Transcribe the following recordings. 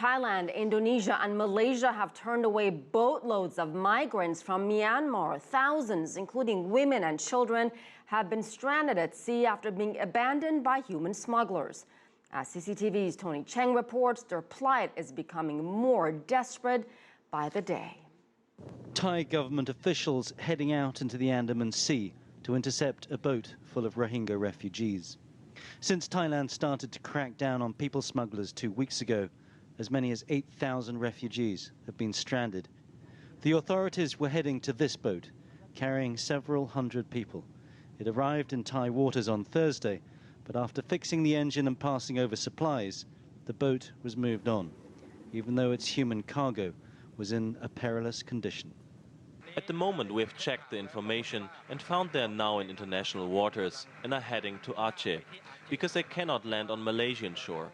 Thailand, Indonesia and Malaysia have turned away boatloads of migrants from Myanmar. Thousands, including women and children, have been stranded at sea after being abandoned by human smugglers. As CCTV's Tony Cheng reports, their plight is becoming more desperate by the day. Thai government officials heading out into the Andaman Sea to intercept a boat full of Rohingya refugees. Since Thailand started to crack down on people smugglers 2 weeks ago, as many as 8,000 refugees have been stranded. The authorities were heading to this boat, carrying several hundred people. It arrived in Thai waters on Thursday, but after fixing the engine and passing over supplies, the boat was moved on, even though its human cargo was in a perilous condition. At the moment, we have checked the information and found they are now in international waters and are heading to Aceh, because they cannot land on Malaysian shore.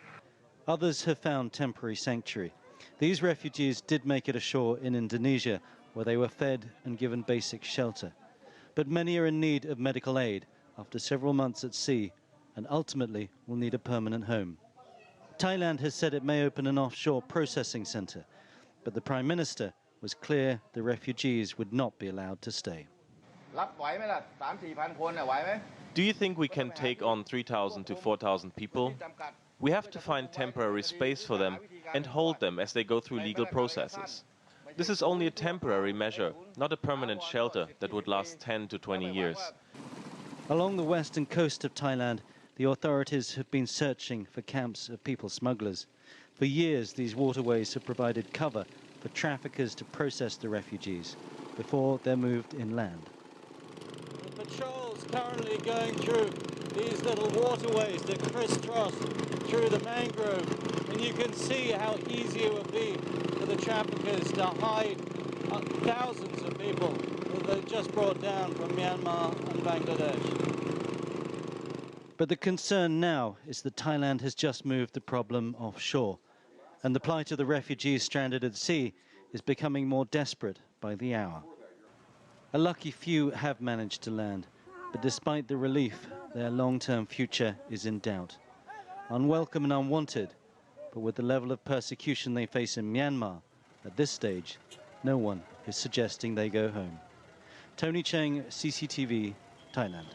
Others have found temporary sanctuary. These refugees did make it ashore in Indonesia, where they were fed and given basic shelter. But many are in need of medical aid after several months at sea and ultimately will need a permanent home. Thailand has said it may open an offshore processing centre, but the Prime Minister was clear the refugees would not be allowed to stay. Do you think we can take on 3,000 to 4,000 people? We have to find temporary space for them and hold them as they go through legal processes. This is only a temporary measure, not a permanent shelter that would last 10 to 20 years. Along the western coast of Thailand, the authorities have been searching for camps of people smugglers. For years, these waterways have provided cover for traffickers to process the refugees before they're moved inland. The patrol's currently going through these little waterways that crisscross through the mangrove, and you can see how easy it would be for the traffickers to hide thousands of people that they've just brought down from Myanmar and Bangladesh. But the concern now is that Thailand has just moved the problem offshore, and the plight of the refugees stranded at sea is becoming more desperate by the hour. A lucky few have managed to land, but despite the relief, their long-term future is in doubt. Unwelcome and unwanted, but with the level of persecution they face in Myanmar, at this stage, no one is suggesting they go home. Tony Cheng, CCTV, Thailand.